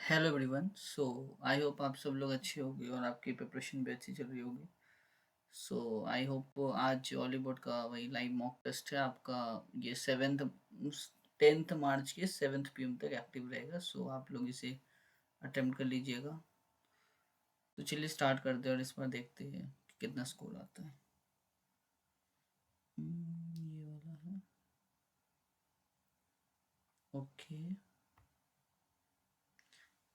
Hello everyone. I hope आप सब लोग अच्छे होंगे और आपकी प्रिपरेशन भी अच्छी चल रही होगी। आई होप आज हॉलीवुड का वही लाइव मॉक टेस्ट है आपका। ये 10th मार्च के 7 PM तक एक्टिव रहेगा। आप लोग इसे अटेम्प्ट कर लीजिएगा। तो चलिए स्टार्ट करते हैं और इस बार देखते हैं कि कितना स्कोर आता है। ये वाला है। ओके,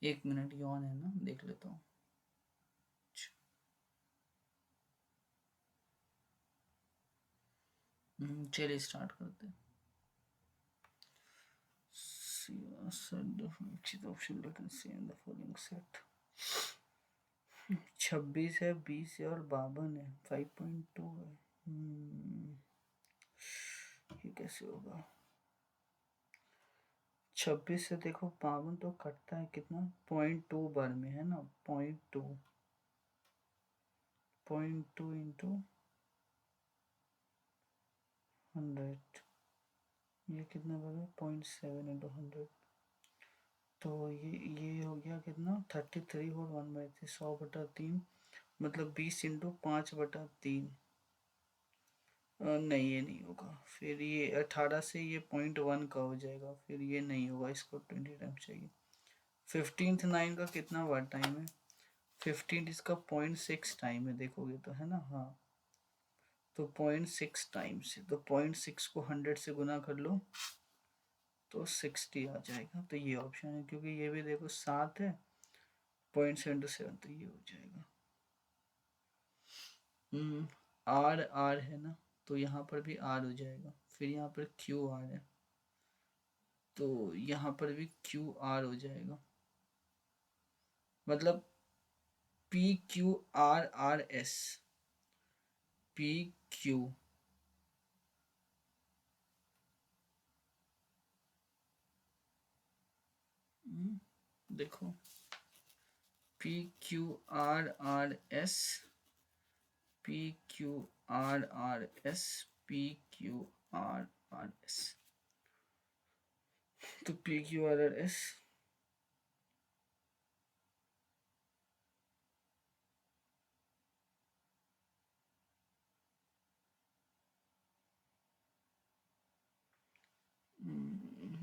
1 मिनट ये ऑन है ना, देख लेता हूँ। चलिए स्टार्ट करते हैं। Set the which option let us see in the following set। 26 है, 20 है और 52 है, 5.2 है। ये कैसे होगा? 26 से देखो 52 तो कटता है कितना, 0.2 बार में है ना, 0.2 इंटू 100, ये कितना बना, 0.7 इंटू 100। तो ये हो गया कितना, 33 और 1/3, 100/3, मतलब 20 इंटू 5/3। नहीं ये नहीं होगा, फिर ये 18 से ये 0.1 का हो जाएगा, फिर ये नहीं होगा, इसको 20 टाइम चाहिए। 15th 9 का कितना बार टाइम है, 15 इसका 0.6 टाइम है, देखोगे तो है ना। हाँ, तो 0.6 टाइम से, तो 0.6 को 100 से गुना कर लो तो 60 आ जाएगा। तो ये ऑप्शन है, क्योंकि ये भी देखो 7 है, 0.7 तो ये हो जाएगा। आर आर है ना, तो यहाँ पर भी आर हो जाएगा। फिर यहाँ पर क्यू आर है, तो यहाँ पर भी क्यू आर हो जाएगा, मतलब PQRRS, PQ। देखो, PQRRS, PQRRS, PQRRS। तो PQRRS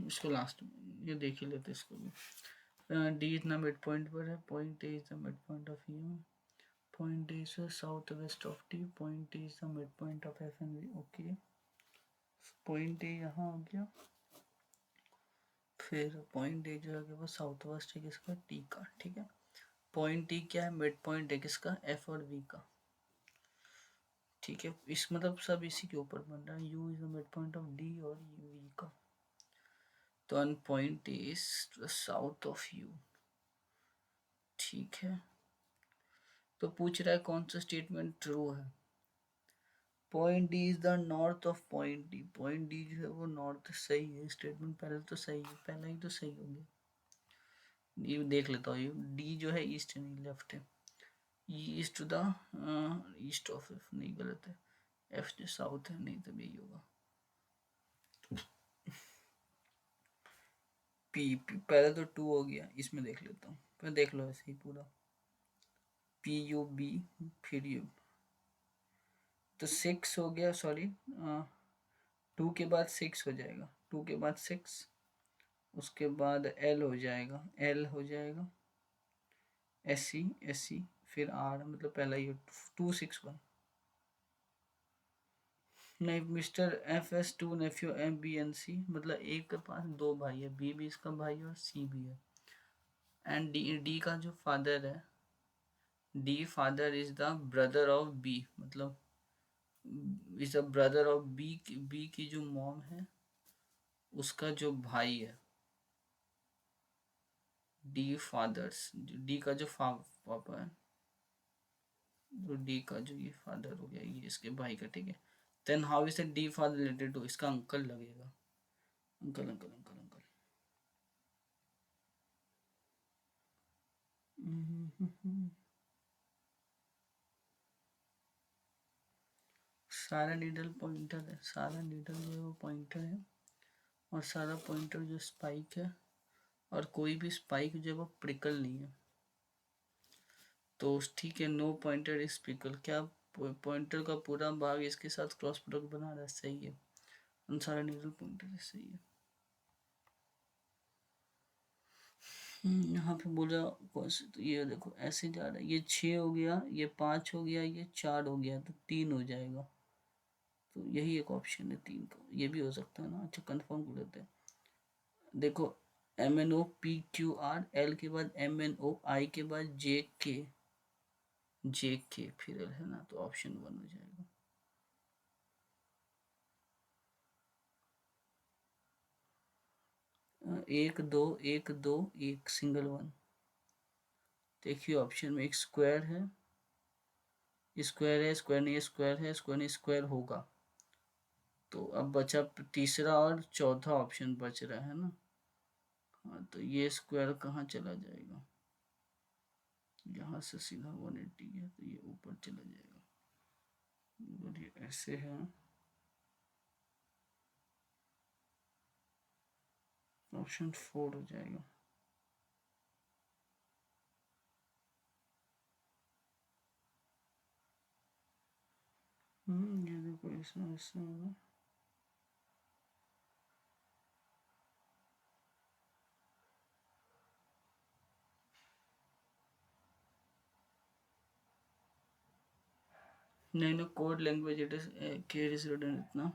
इसको लास्ट में ये देख ही लेते इसको भी। डी इतना मिड पॉइंट पर है, point A is the mid point of U, point A is south west of T, point A is the mid point of F and V. Okay, point A यहाँ हो गया, फिर point A जो है वो south west है किसका, T का, ठीक है। पॉइंट टी क्या है, मिड पॉइंट है किसका, एफ और वी का, ठीक है। इस मतलब सब इसी के ऊपर बन रहा है, U is the mid point of D और वी का। तो N point is to the south of U, ठीक है। तो पूछ रहा है कौन सा स्टेटमेंट ट्रू है। Point D is the north of point D, point D जो है वो नॉर्थ, सही है स्टेटमेंट, पहले तो सही है, पहला ही तो सही हो गया। ये देख लेता हूँ, ये डी जो है ईस्ट नहीं लेफ्ट है, east to the east of F, नहीं गलत है, एफ जो साउथ है, नहीं तब यही होगा। पी पहले तो 2 हो गया, इसमें देख लेता हूँ, फिर देख लो ऐसे ही पूरा, PUB, फिर यू, तो 6 हो गया, सॉरी 2 के बाद 6 हो जाएगा, 2 के बाद 6, उसके बाद L हो जाएगा, L हो जाएगा, SC, फिर R, मतलब पहला ये 261। नहीं, मिस्टर FS2 नेफ्यू MBNC, मतलब एक के पास दो भाई है, बी भी इसका भाई और सी भी है। एंड डी का जो फादर है, D father is the brother of B, मतलब is the brother of B की जो मॉम है उसका जो भाई है, डी फादर्स, डी का जो पापा है, जो डी का जो ये फादर हो गया, ये इसके भाई का, ठीक है। Then how is D father related to, इसका अंकल लगेगा, अंकल अंकल अंकल अंकल। सारा नीडल पॉइंटर है, सारा नीडल जो है वो पॉइंटर है, और सारा पॉइंटर जो स्पाइक है और कोई भी स्पाइक जो है वो प्रिकल नहीं है। तो ठीक है, नो पॉइंटर इज प्रिकल। क्या पॉइंटर का पूरा भाग इसके साथ क्रॉस प्रोडक्ट बना रहा है? सही है, आंसर नीडल पॉइंटर सही है। यहाँ पे बोला कौन से, तो ये देखो ऐसे जा रहा है, ये 6 हो गया, ये 5 हो गया, ये 4 हो गया, तो 3 हो जाएगा। तो यही एक ऑप्शन है 3 का, ये भी हो सकता है ना। अच्छा कंफर्म कर लेते हैं। देखो MNO PQR, एल के बाद MNO, आई के बाद जे के फिर एल है ना, तो ऑप्शन 1 हो जाएगा। एक दो, एक दो, एक सिंगल वन। देखिए ऑप्शन में एक स्क्वायर है, स्क्वायर है, स्क्वायर नहीं, स्क्वायर है, स्क्वायर नहीं, स्क्वायर होगा। तो अब बचा तीसरा और चौथा ऑप्शन बच रहा है ना। हाँ, तो ये स्क्वायर कहाँ चला जाएगा? यहाँ से सीधा 180 है, तो ये ऊपर चला जाएगा। और ये ऐसे है, ऑप्शन 4 हो जाएगा। ये देखो इसमें ऐसे होगा। नहीं नहीं, code language it is care is written इतना,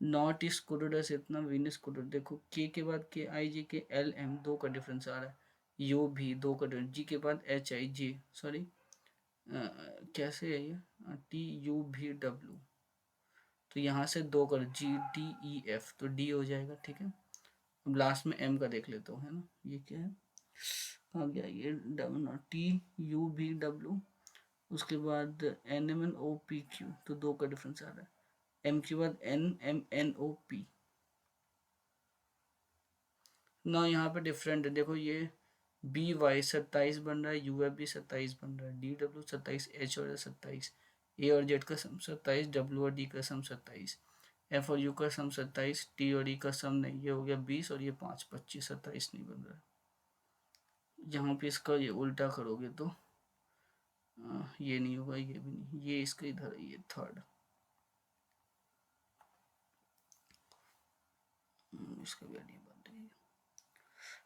नॉट इज कोडेड एज इतना, विन इज कोडेड। देखो के के बाद KIJKLM, दो का डिफरेंस आ रहा है। यू भी दो का डिफरेंस, जी के बाद HIJ, सॉरी कैसे है ये, TUVW। तो यहाँ से दो कर, GDEF, तो डी हो जाएगा। ठीक है, अब लास्ट में एम का देख लेता हूँ, है ना। ये क्या है, कहाँ गया ये, TUVW, उसके बाद NMNOPQ, तो दो का डिफरेंस आ रहा है। एम के बाद NMNOP ना, यहाँ पे डिफरेंट है। देखो ये BY 27 बन रहा है, UFB 27 बन रहा है, DW 27, H और 27, A और Z का सम 27, W और D का सम 27, F और U का सम 27, T और E का सम नहीं, ये हो गया 20, और ये 5 25, 27 नहीं बन रहा है। यहाँ पे इसका ये उल्टा करोगे तो ये नहीं होगा, ये भी नहीं, ये इसका इधर है, ये थर्ड। इसका भी नहीं बन रही है।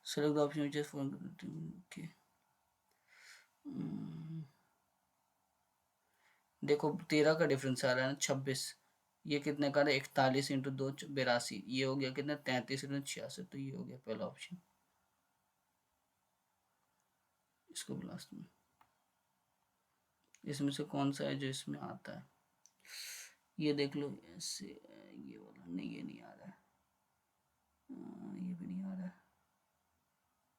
Select the option which is for, okay. देखो 13 का डिफरेंस आ रहा है ना, 26, ये कितने का है, 41 इंटू 2 82, ये हो गया कितना 33 इंटू 66, तो ये हो गया पहला ऑप्शन। इसको लास्ट में, इसमें से कौन सा है जो इसमें आता है, ये देख लो ऐसे, ये वाला नहीं, ये नहीं आ रहा है, ये भी नहीं आ रहा है,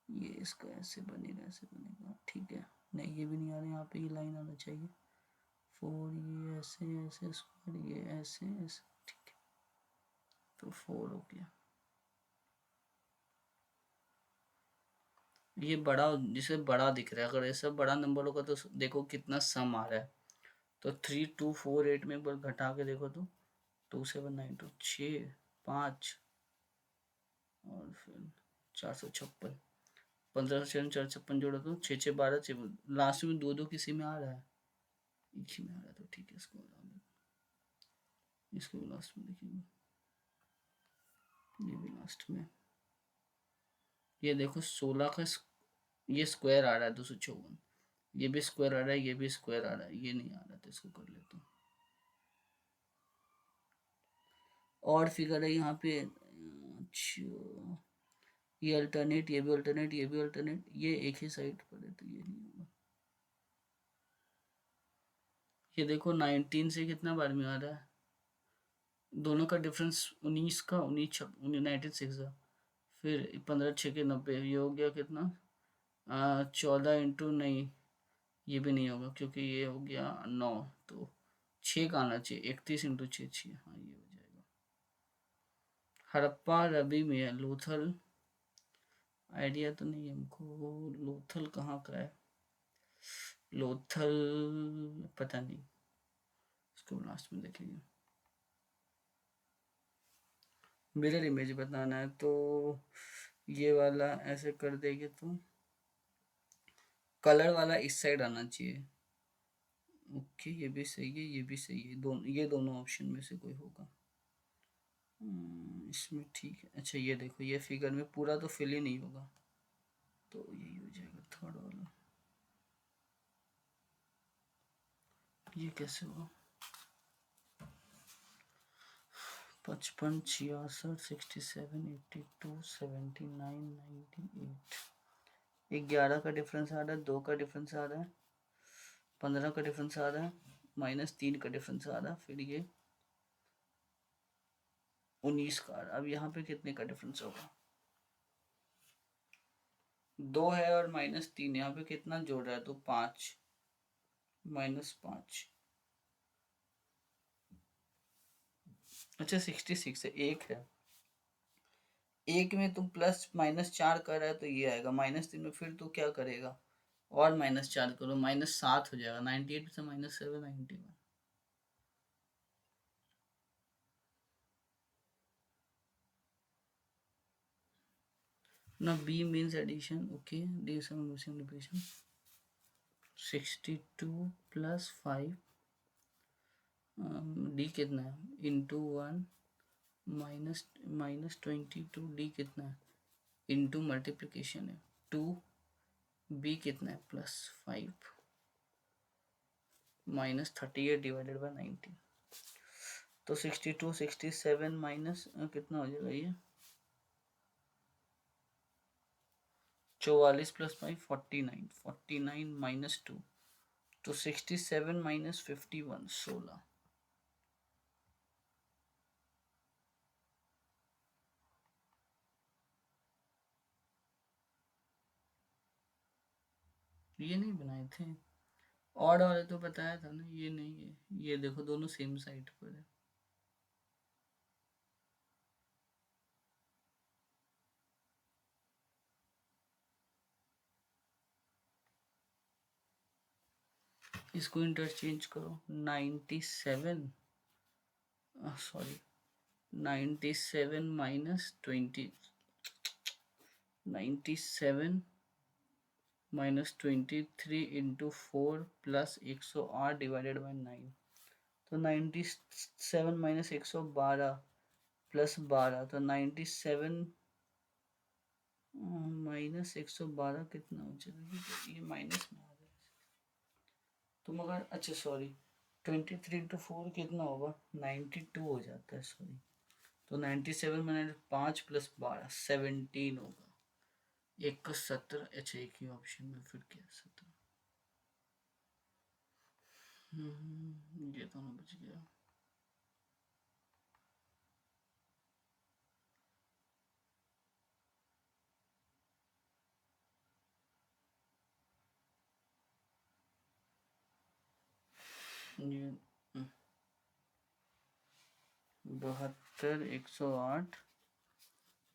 ये इसका ऐसे बनेगा, ऐसे बनेगा, ठीक है। नहीं ये भी नहीं आ रहा है, यहाँ पे ये लाइन आना चाहिए, 4, ये ऐसे ऐसे स्क्वायर, ये ऐसे ऐसे, ठीक है, तो 4 हो गया। ये बड़ा, जिसे बड़ा दिख रहा है, अगर ऐसा बड़ा नंबर होगा तो देखो कितना सम आ रहा है। तो 3248 में एक बार घटा के देखो तो 2792, 6 5 और फिर 456, 15 4 56 जोड़ो तो 6 6 12, लास्ट में दो दो किसी में आ रहा है, एक ही में आ रहा है, तो ठीक है, इसको भी लास्ट में देखिए, ये भी लास्ट में। ये देखो 16 का ये स्क्वायर आ रहा है 254, ये भी स्क्वायर आ रहा है, ये भी स्क्वायर आ रहा है, ये नहीं आ रहा, तो इसको कर लेता हूँ। और फिगर है यहाँ पे, अच्छा ये अल्टरनेट, ये भी अल्टरनेट, ये भी अल्टरनेट, ये एक ही साइड पर है, तो ये नहीं होगा। ये देखो 19 से कितना बार में आ रहा है, दोनों का डिफरेंस 19 का, 19 96, फिर 15 6 के 90, ये हो गया कितना, 14 इंटू, नहीं ये भी नहीं होगा क्योंकि ये हो गया 9, तो 6 का आना चाहिए, 31 इंटू 6 6, हाँ ये हो जाएगा। हड़प्पा रबी में लोथल, आइडिया तो नहीं है हमको, लोथल कहाँ का है, लोथल पता नहीं, इसको लास्ट में देखेंगे। मिरर इमेज बताना है तो ये वाला ऐसे कर देंगे तो कलर वाला इस साइड आना चाहिए। ओके, ये भी सही है, ये भी सही है, ये दोनों ऑप्शन में से कोई होगा। इसमें ठीक है। अच्छा ये देखो, ये फिगर में पूरा तो फिल ही नहीं होगा, तो यही हो जाएगा थर्ड वाला। ये कैसे हुआ? 55, 66, 67, 82, 79, 98। 11 का डिफरेंस आ रहा है, 2 का डिफरेंस आ रहा है, 15 का डिफरेंस आ रहा है, -3 का डिफरेंस आ रहा है, फिर ये 19 का आ रहा है। अब यहाँ पे कितने का डिफरेंस होगा? 2 है और -3, यहाँ पे कितना जोड़ रहा है? तो 5, -5। अच्छा 66 है, एक है, एक में तुम +-4 कर रहा है तो ये आएगा, -3 में फिर तू क्या करेगा? और -4 करो, -7 हो जाएगा। 98 से -7, 91 ना। B means addition, okay. D multiplication. 62 + 5, D कितना है? ×1 -22, डी कितना है? इंटू मल्टीप्लिकेशन है 2, बी कितना है? +5 -38/90। तो 62, 67 माइनस कितना हो जाएगा ये? 44 + 5, 49, 49 -2, तो 67 - 51, 16। ये नहीं बनाए थे? ऑड वाले तो बताया था ना, ये नहीं है। ये देखो दोनों सेम साइड पर है। इसको इंटरचेंज करो। 97, सॉरी, 97 - 20, 97 -23 × 4 + 108/9। तो 97 - 112 + 12, तो 97 -112 कितना हो जाएगा? तो ये माइनस में आ जाएगा। तुम अगर, अच्छा सॉरी, 23 × 4 कितना होगा? 92 हो जाता है, सॉरी। तो 97 में 5 + 12, 17 होगा। एक का 17। अच्छा एक ही ऑप्शन में फिर क्या? 17। ये दोनों बच गया। ये 72, 108,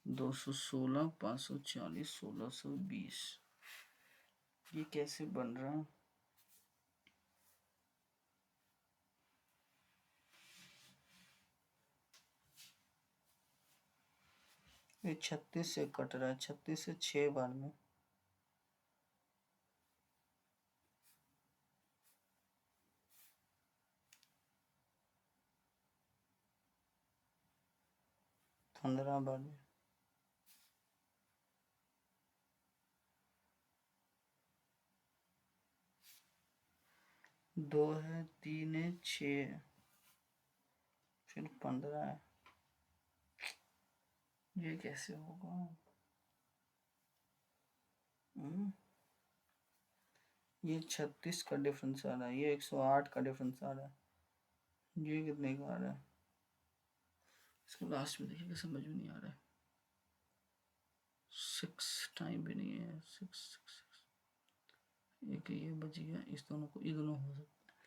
216, 540, 1620। ये कैसे बन रहा है? ये 36 से कट रहा है, 36 से 6 बार में। पंद्रह बार में। दो है, 3 है, 6 है, फिर 15 है। ये कैसे होगा? ये 36 का डिफरेंस आ रहा है, ये 108 का डिफरेंस आ रहा है, ये कितने का आ रहा है? इसको लास्ट में देखिएगा, समझ में नहीं आ रहा है। 6 टाइम भी नहीं है। 6 6 6, एक ये बच गया। इस दोनों को, ये दोनों हो सकता है।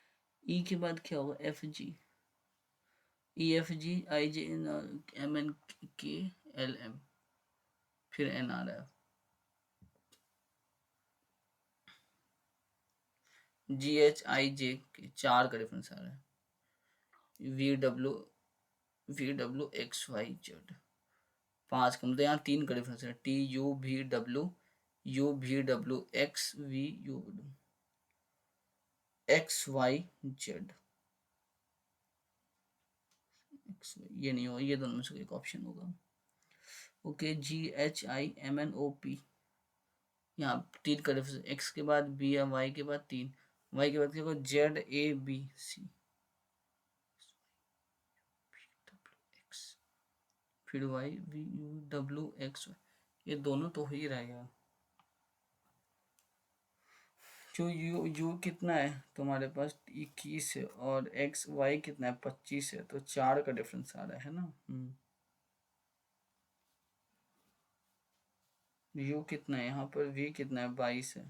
ई के बाद क्या होगा? FG, EFG, IJ, MNK, LM, फिर NRF, GHIJ के 4 का डिफरेंस आ रहा है। VW, XYZ, 5 का मतलब यहाँ 3 का डिफरेंस है, T U V W, U V W X V U X Y Z, ये नहीं होगा, ये दोनों में से एक ऑप्शन होगा। Okay, G H I M N O P, यहाँ 3 का डिफरेंस, एक्स के बाद बी या वाई के बाद 3, वाई के बाद क्या होगा, Z A B C X, फिर Y V U W X, ये दोनों तो हो ही रहेगा। जो यू कितना है तुम्हारे पास 21 है, और एक्स वाई कितना है 25 है, तो 4 का डिफरेंस आ रहा है ना। यू कितना है यहाँ पर, वी कितना है 22 है,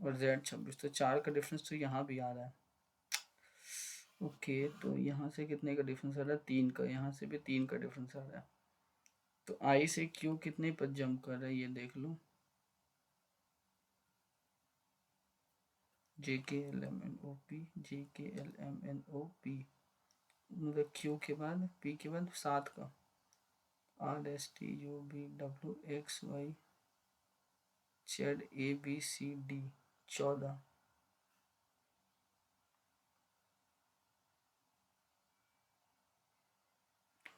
और जेड 26, तो 4 का डिफरेंस तो यहाँ भी आ रहा है। ओके, तो यहाँ से कितने का डिफरेंस आ रहा है, 3 का, यहाँ से भी 3 का डिफरेंस आ रहा है। तो आई से क्यू कितने पर जंप कर रहा है, ये देख लो, J K L M N O P, J K L M N O P, मतलब क्यू के बाद पी के बाद 7 का, R S T U B W X Y Z A B C D 14।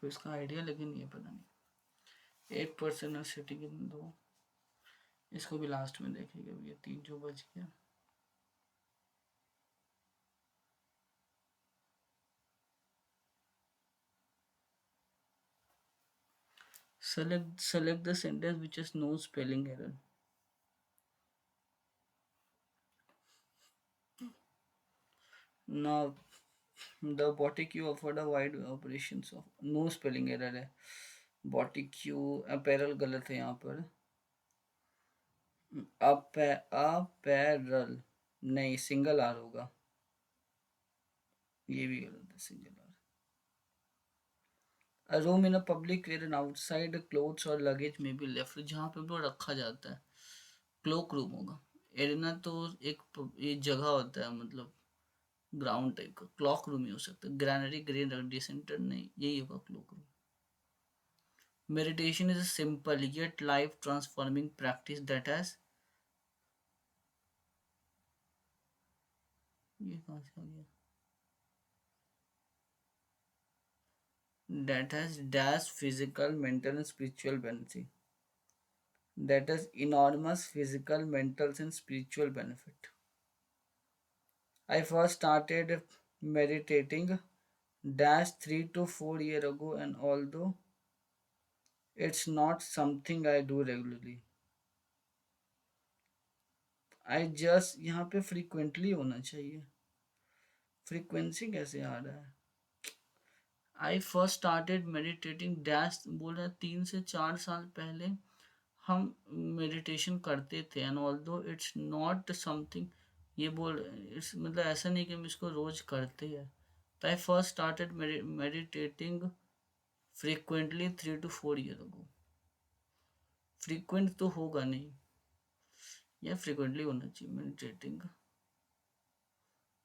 तो इसका आइडिया लेकिन ये पता नहीं, 1% सिटी के दो, इसको भी लास्ट में देखेंगे, ये 3 जो बच गया। Select the sentence which has no spelling error. Now the body queue offered a wide operations of no spelling error है, body queue apparel गलत है यहाँ पर, apparel नहीं, सिंगल आर होगा, ये भी गलत है, single R. A room in a public where an outside clothes or luggage may be left, जहाँ पे वो रखा जाता है, क्लोक रूम होगा। एरिना तो एक ये जगह होता है, मतलब ग्राउंड टाइप का, क्लॉक रूम ही हो सकता है, ग्रैनरी ग्रीन रग्बी सेंटर नहीं, यही होगा clock room. Meditation is a simple yet life transforming practice that has, ये कहाँ से आ गया, that has dash physical mental and spiritual benefit, that has enormous physical mental and spiritual benefit. I first started meditating dash 3 to 4 years ago, and although it's not something I do regularly, I just, यहाँ पे frequently होना चाहिए, frequency कैसे आ रहा है, आई first started meditating dash, बोल रहा है 3 से 4 साल पहले हम मेडिटेशन करते थे, and although it's not something, ये बोल, इट्स मतलब ऐसा नहीं कि हम इसको रोज करते हैं, तो I first started meditating frequently 3 to 4 years ago, frequent तो होगा नहीं, या फ्रीक्वेंटली होना चाहिए मेडिटेटिंग,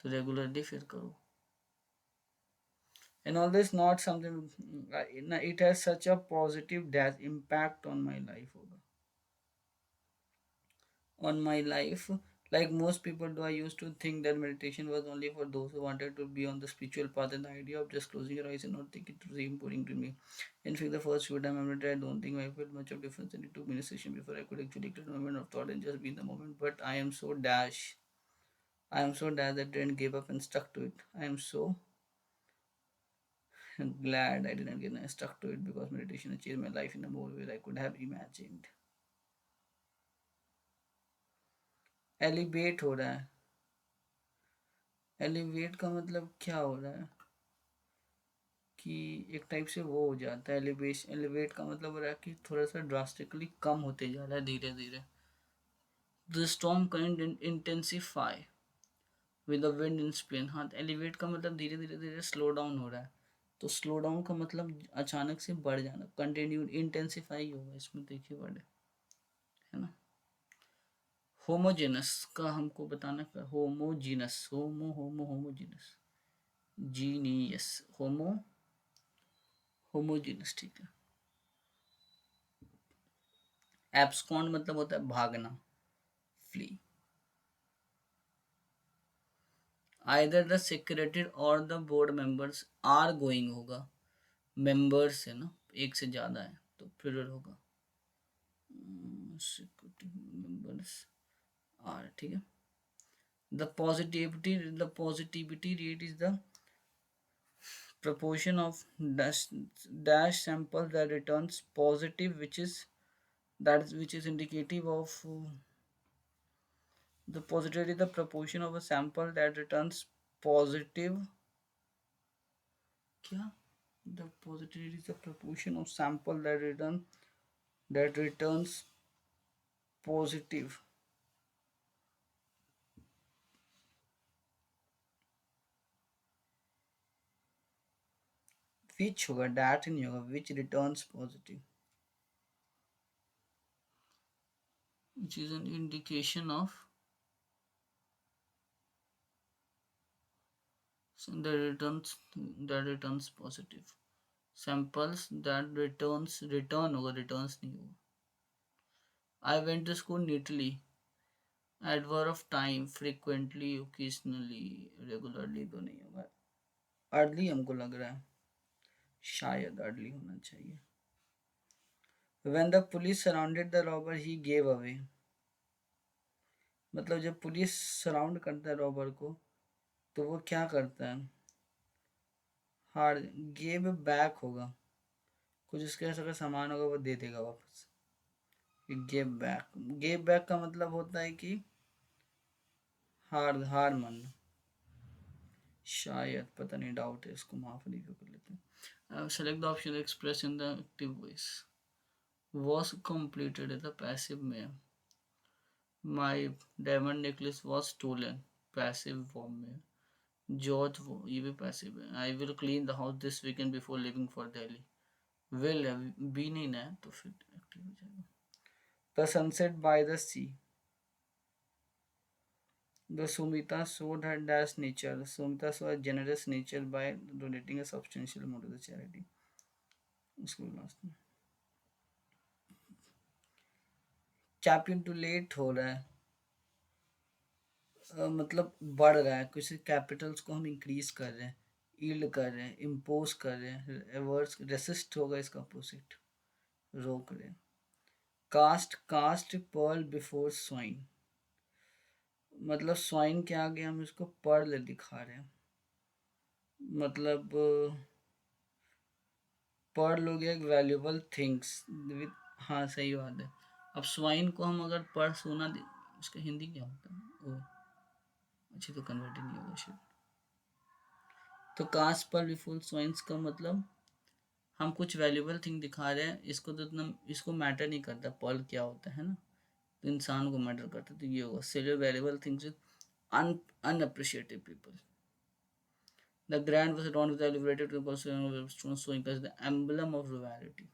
तो रेगुलरली फिर करो, and all this not something, it has such a positive dash impact on my life होगा, on my life, like most people do. I used to think that meditation was only for those who wanted to be on the spiritual path, and the idea of just closing your eyes and not thinking it was important to me. In fact, the first few times I meditated, I don't think I felt much of difference, and it took me a session before I could actually clear the moment of thought and just be in the moment. But I am so dash that I didn't give up and stuck to it. I am so glad I didn't get stuck to it, because meditation has changed my life in a more way I could have imagined. Elevate हो रहा है, elevate का मतलब क्या हो रहा है कि एक टाइप से वो हो जाता है, एलिवेशन, एलिवेट का मतलब हो रहा है कि थोड़ा सा ड्रास्टिकली कम होते जा रहा है धीरे धीरे। The storm kind intensify with the wind in Spain, हाँ, एलिवेट का मतलब धीरे धीरे धीरे स्लो डाउन हो रहा है, तो स्लो डाउन का मतलब अचानक से बढ़ जाना, कंटिन्यू, इंटेंसिफाई होगा इसमें, देखिए वर्ड है ना। होमोजेनस का हमको बताना क्या, होमोजीनस, होमोजीनस, जीनियस, होमोजीनस, ठीक है। एब्सकॉन्ड मतलब होता है भागना, फ्ली। आइदर द सेक्रेटरी और the board members are going होगा, मेंबर्स है ना, एक से ज्यादा है तो प्लूरल होगा, सेक्रेटरी मेंबर्स आर, ठीक है। The positivity rate is the proportion of dash sample that returns positive, which is indicative of the positivity, the proportion of a sample that returns positive, क्या, the positivity is the proportion of sample that returns positive, which होगा that नहीं होगा, which returns positive, which is an indication of that returns positive, samples that return होगा, returns नहीं होगा। I went to school neatly, adverb of time, frequently, occasionally, regularly तो नहीं होगा, early हमको लग रहा है, शायद अर्ली होना चाहिए। When the police surrounded the robber, he gave away, मतलब जब पुलिस सराउंड करता है रॉबर को तो वो क्या करता है, हार, गेव बैक होगा, कुछ उसके ऐसा का सामान होगा वो दे देगा वापस, गेव बैक का मतलब होता है कि हार हार मानना, शायद, पता नहीं, डाउट है, इसको माफ रिव्यू कर लेते हैं। Select the option express in the active voice, was completed in the passive में, my diamond necklace was stolen, passive form में, जॉर्ज वो ये भी पैसिव है, I will clean the house this weekend before leaving for Delhi, will है, be नहीं ना है तो फिर एक्टिव हो जाएगा। The sunset by the sea, the Sumita showed her dash nature, Sumita saw a generous nature by donating a substantial amount to the charity, उसको last में, कैपिटुलेट हो रहा है, मतलब बढ़ रहा है, किसी कैपिटल्स को हम इंक्रीज कर रहे हैं, ईल्ड कर रहे हैं, इम्पोज कर रहे हैं, रिवर्स रेसिस्ट होगा इसका अपोजिट, रोक रहे हैं। कास्ट पर्ल बिफोर स्वाइन, मतलब स्वाइन के आगे हम इसको पर्ल दिखा रहे हैं, मतलब पर्ल हो गया एक वैल्यूबल थिंग्स विद, हाँ सही बात है। अब स्वाइन को हम अगर पर सोना उसका हिंदी क्या होता है, ओ अच्छी तो कन्वर्ट ही नहीं होगा शायद। तो कास्ट पर्ल बिफोर स्वाइन्स का मतलब हम कुछ वैल्यूबल थिंग दिखा रहे हैं, इसको तो इतना इसको मैटर नहीं करता पर्ल क्या होता है ना, तो इंसान को मैटर करता है, तो ये होगा sell valuable things with unappreciative people. The grand was adorned with the elevated stone showing us the emblem of royalty.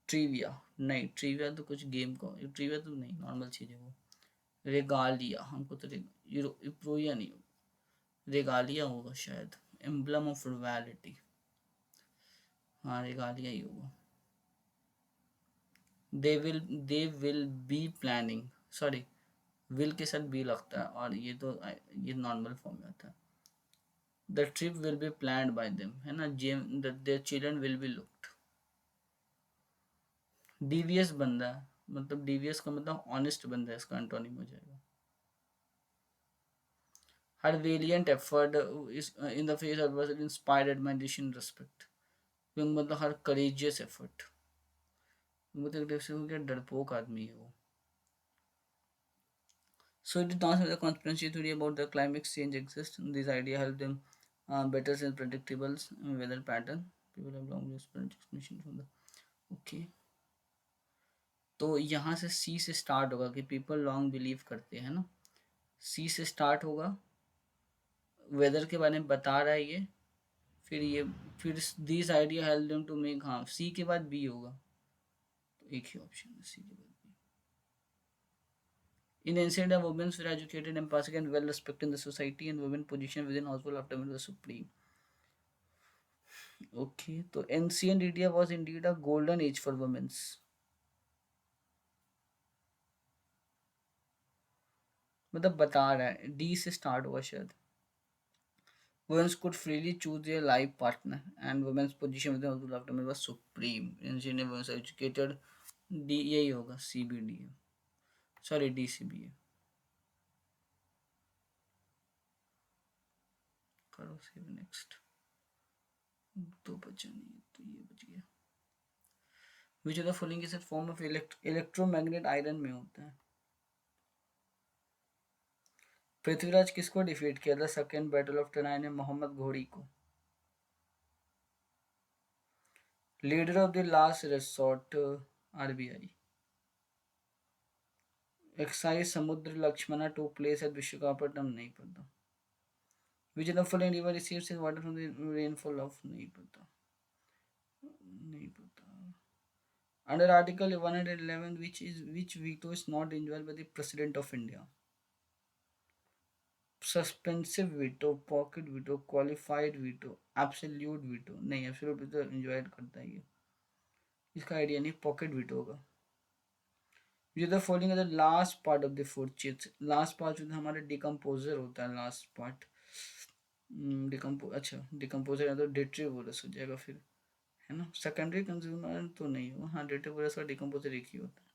Trivia नहीं, ट्रिविया तो कुछ गेम का, ट्रिविया तो नहीं, नॉर्मल चीज है वो। रेगालिया हमको तो प्रोया नहीं होगा, रेगालिया होगा शायद, एम्बलम ऑफ रॉयल्टी, हाँ रेगालिया ही होगा। They will be planning, sorry will के साथ बी लगता है और ये तो ये नॉर्मल फॉर्म में आता है। The trip will be planned by them, है ना, जेम their children will be looked. DVS बंदा है, मतलब डीवीएस का मतलब ऑनेस्ट बंदा है, इसका एंटोनिम हो जाएगा। Her valiant effort is in the face of inspired admiration respect, मतलब हर करेजियस एफर्ट, मतलब एक टाइप से हो गया डरपोक आदमी है वो। So it did not have the conspiracy theory about the climate change exists. This idea helped them better sense predictable weather pattern. People have long used prediction from the okay. तो यहाँ से सी से स्टार्ट होगा कि people long believe करते हैं ना, सी से स्टार्ट होगा, वेदर के बारे में बता रहा है ये, फिर ये फिर this idea help them to make, हाँ सी के बाद बी होगा, तो एक ही ऑप्शन है सी के बाद B. In ancient times, women were educated, empathic, and well respected in the society, and women position within household after women was supreme. Okay, तो ancient India was indeed a golden age for women's. मतलब बता रहा है, D से start हुआ शायद। Women could freely choose their life partner, and women's position within Hizbul Rahman was supreme. Engineer was educated. D यही होगा, सी बी डी है, सॉरी डी सी बी है। करो सेव नेक्स्ट। तो बचा नहीं, तो ये बच गया। विच of the following is a form of electromagnet iron में होता है। पृथ्वीराज किसको डिफीट किया था सेकेंड बैटल ऑफ टनाई ने? मोहम्मद घोड़ी को। Leader of the last resort, RBI. Exercise Samudra Lakshmana to place at Visakhapatnam, नहीं पता। Which of the following river receives its water from the rainfall of, नहीं पता, नहीं पता। Under Article 111, which veto is not enjoyed by the President of India? Suspensive veto, pocket veto, qualified veto, absolute veto। नहीं, absolute veto enjoy करता है ये, इसका idea नहीं। पॉकेट veto होगा। जो the following the last part of the food chain. Last part जो हमारे डिकम्पोजर होता है, लास्ट पार्ट अच्छा डिकम्पोजर है तो डेट्रीवोरस हो जाएगा फिर, है ना। सेकेंडरी कंज्यूमर तो नहीं होगा, हाँ डेट्रीवोरस और डिकम्पोजर एक ही होता है।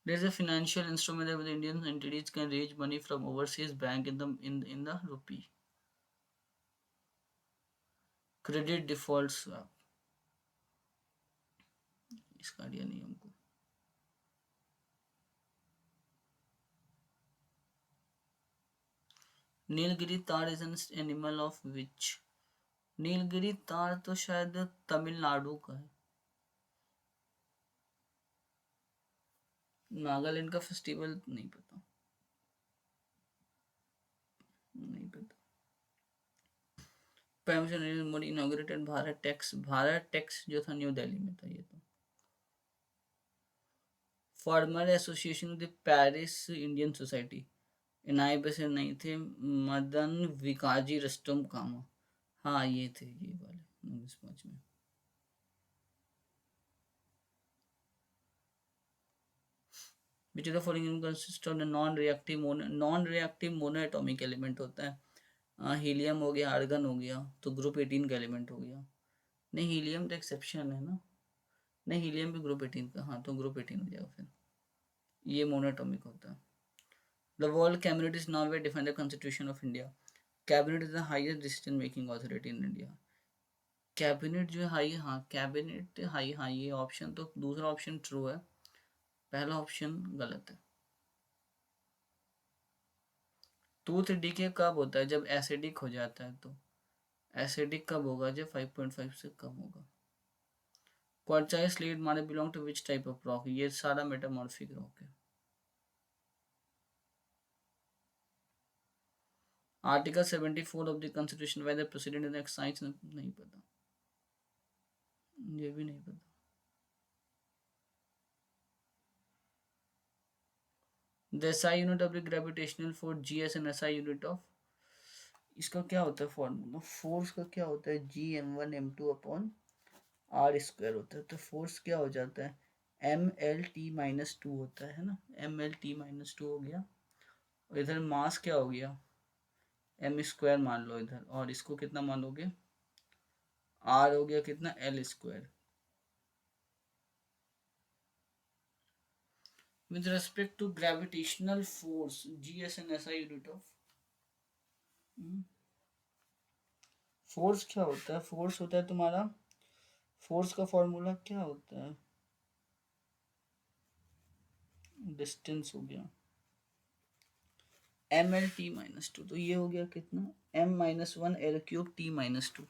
There is a financial instrument that the Indian entities can raise money from overseas bank in the rupee. Credit default swap, इसका आइडिया नहीं हमको। नीलगिरी तार is an animal of which? Nilgiri तार तो शायद तमिलनाडु का है। नागालैंड का फेस्टिवल नहीं पता, नहीं पता। Prime minister Narendra Modi inaugurated Bharat tax. Bharat tax जो था न्यू दिल्ली में था ये तो। Farmer association the Paris Indian society, NIB से नहीं थे। मदन विकाजी रस्टम कामा, हाँ ये थे ये वाले 1905 में। विच of the following consist of non reactive monoatomic element होता है। हीलियम हो गया, आर्गन हो गया, तो ग्रुप 18 का एलिमेंट हो गया। नहीं हीलियम तो एक्सेप्शन है ना, नहीं हीलियम भी ग्रुप 18 का, हाँ तो ग्रुप 18 हो जाएगा फिर, ये मोनोएटॉमिक होता है। The world cabinet is now way define the constitution of India. Cabinet is the highest decision making authority in India. Cabinet जो है हाई, हाँ कैबिनेट हाई, हाँ ये ऑप्शन तो दूसरा ऑप्शन ट्रू है, पहला ऑप्शन गलत है। टूथ डीके कब होता है? जब एसिडिक हो जाता है। तो एसिडिक कब होगा? जब 5.5 से कम होगा। क्वार्टाइल स्लेट माने belong to which type of rock? ये सारा मेटामॉर्फिक रॉक है। Article 74 of the constitution by the president in excise, नहीं पता, ये भी नहीं पता। The SI unit of the gravitational force, GS and SI unit of, इसका क्या होता है फॉर्मूला? फोर्स का क्या होता है? G m1 m2 are square होता है। तो फोर्स क्या हो जाता है? MLT-2 होता है ना, MLT-2 हो गया। और इधर मास क्या हो गया? एम स्क्वायर मान लो इधर, और इसको कितना मानोगे? आर हो गया कितना? L square. With respect to gravitational force, GS and SI unit of force क्या होता है? फोर्स होता है तुम्हारा, फोर्स का फॉर्मूला क्या होता है? डिस्टेंस हो गया, MLT-2, तो ये हो गया कितना? M-1 L3 T-2।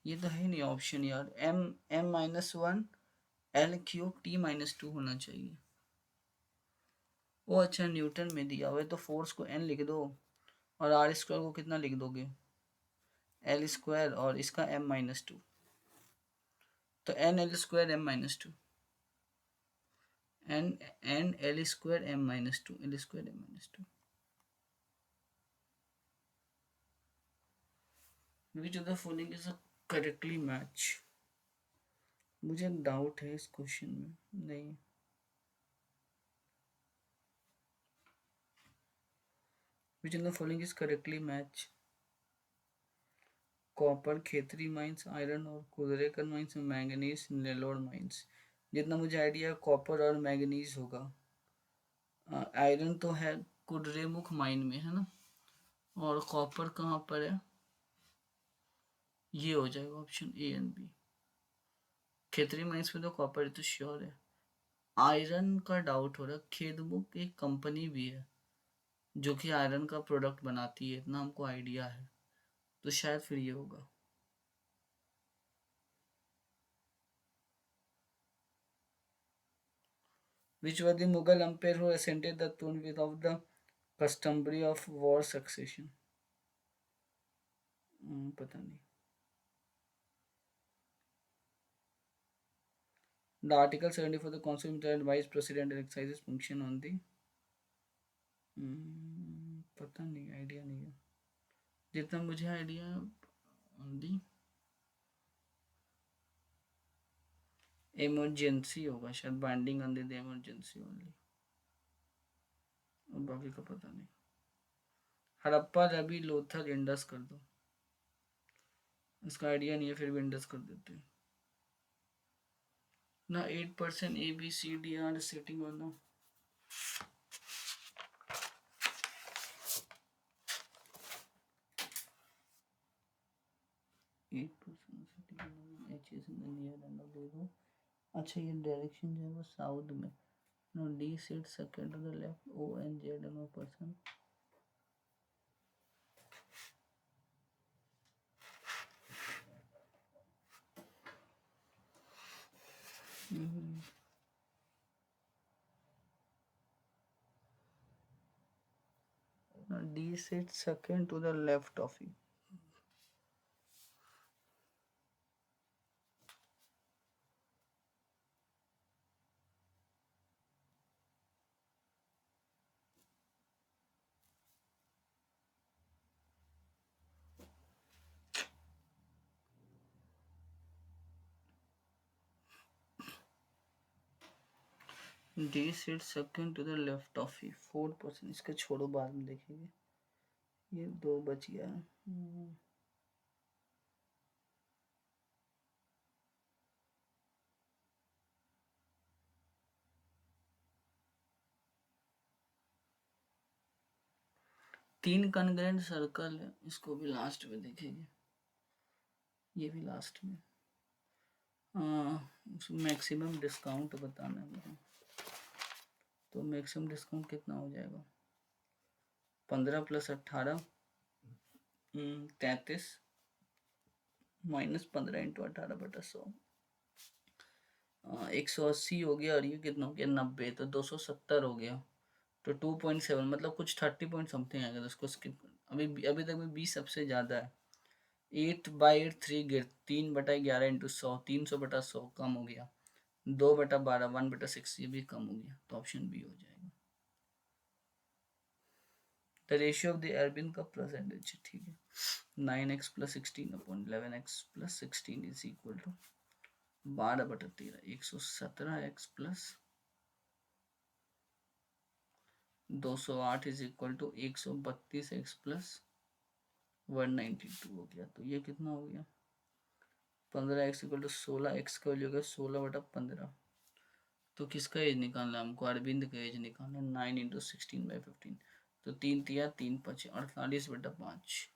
ये तो है नहीं ऑप्शन यार, M-1 L3 T-2 होना चाहिए। वो अच्छा न्यूटन में दिया हुआ है, तो फोर्स को N लिख दो, और आर स्क्वायर को कितना लिख दोगे? एल स्क्वायर, और इसका M-2, तो NL2 M-2, L2 L2 which of the following is correctly match? मुझे डाउट है इस क्वेश्चन में, नहीं which in the following is correctly match? Copper Khetri mines, iron और कुदरेकर माइंस, मैंगनीज नेलोर माइंस। जितना मुझे आइडिया कॉपर और मैंगनीज होगा। आयरन तो है कुडरेमुख माइन में है ना, और कॉपर कहाँ पर है? ये हो जाएगा option A and B. Khetri mines में तो कॉपर तो श्योर है। आयरन का डाउट हो रहा है। खेतमुख एक कंपनी भी है जो कि आयरन का प्रोडक्ट बनाती है, इतना हमको आइडिया है, तो शायद फिर ये होगा। Which were the Mughal empire who ascended the throne without the customary of war succession? पता नहीं। The Article 70 for the Constitution advised President and exercises function on the पता नहीं, आइडिया नहीं है। जितना मुझे आइडिया ऑन दी इमरजेंसी होगा शायद, binding on the emergency only, और बाकी का पता नहीं। हड़प्पा रवि लोथल इंडस कर दो, इसका आइडिया नहीं है, फिर भी इंडस कर देते हैं ना। 8% ABCD are sitting on the 8% sitting on H is in the near end of the row। अच्छा ये डायरेक्शन जो है वो साउथ में। No D seat second to the left, O and Z दोनों person. D sits second to the left of you। D sits second to the left of you 4%। इसका छोड़ो, बाद में देखेंगे। ये दो बच गया। 3 कॉन्ग्रेंट सर्कल है, इसको भी लास्ट में देखेंगे। ये भी लास्ट में। मैक्सिमम डिस्काउंट बताना है मुझे, तो मैक्सिमम डिस्काउंट कितना हो जाएगा? 15 + 18 33 -15 × 18/100 180 हो गया, और ये कितना हो गया 90, तो 270 हो गया, तो 2.7 मतलब कुछ 30 पॉइंट समथिंग आएगा। तो उसको स्किप, अभी अभी तक में 20 सबसे ज़्यादा है। 8/3 गिर 3/11 × 100 300/100 कम हो गया। 2/12 1/6 ये भी कम हो गया, तो ऑप्शन बी हो जाएगा। द रेशियो ऑफ द एल्बिन का परसेंटेज, ठीक है, 9x + 16/11x + 16 is equal to 12/13 117x + 208 is equal to 132x + 192 हो गया। तो ये कितना हो गया? 15x = 16x का वैल्यू होगा 16/15। तो किसका एज निकालना है हमको? अरविंद का एज निकालना है। 9 × 16/15, तो 3 तिया 3 5 48/5।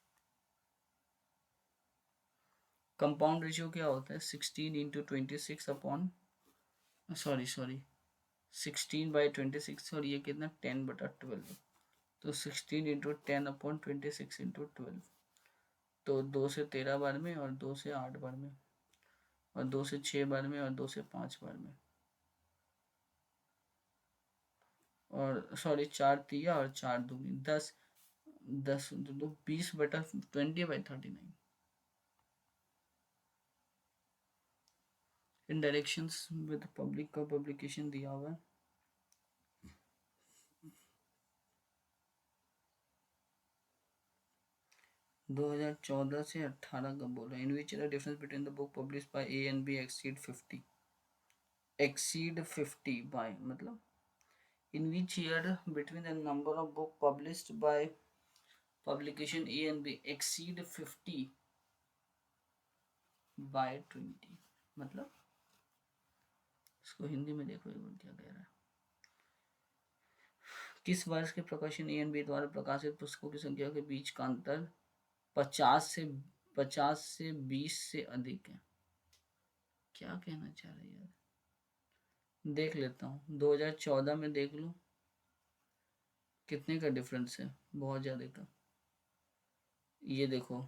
कंपाउंड रेशियो क्या होता है? 16 × 26 अपॉन सॉरी 16/26, और ये कितना 10/12, तो 16 × 10/26 × 12, तो 2 से 13 बार में, और 2 से 8 बार में, और 2 से 6 बार में, और 2 से 5 बार में, और सॉरी 4 तिया और 4 दूनी 10, 10 तो 20/20/39। इन डायरेक्शंस विद पब्लिक का पब्लिकेशन दिया हुआ है। दो 2014 से 18 का बोल रहा है। In which the difference between the book publish by A and B exceed 50 by मतलब in which year between the number of book published by publication A and B exceed 50 by 20, मतलब इसको हिंदी में देखो एक बार क्या कह रहा है। किस वर्ष के प्रकाशन ए एंड बी द्वारा प्रकाशित पुस्तकों की संख्या के बीच का अंतर 50 से 20 से अधिक है? क्या कहना चाह रहे हैं यार, देख लेता हूँ 2014 में देख लूँ कितने का डिफरेंस है, बहुत ज़्यादा का। ये देखो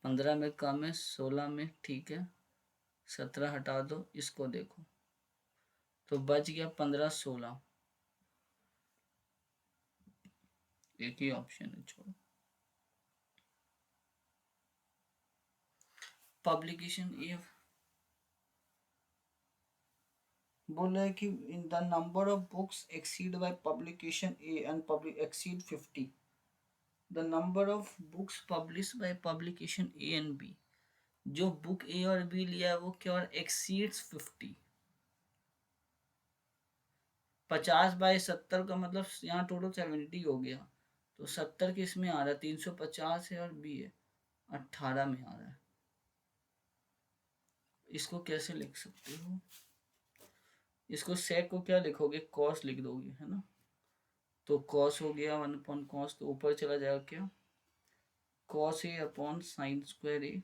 15 में कम है, 16 में ठीक है, 17 हटा दो, इसको देखो तो बच गया 15 16, एक ही ऑप्शन है, छोड़ो। पब्लिकेशन ये बोल रहा है कि in the number of books exceed by publication A and public exceed 50, the number of books publish by publication A and B, जो बुक ए और बी लिया है वो क्या और एक्सीड्स 50। 50/70 का मतलब यहाँ टोटल 70 हो गया, तो 70 किस में आ रहा है, 350 है और बी है 18 में आ रहा है। इसको कैसे लिख सकते हो, इसको सेक को क्या लिखोगे, कॉस लिख दोगे है ना, तो कॉस हो गया 1/cos, तो ऊपर चला जाएगा क्या, cos A upon sine square A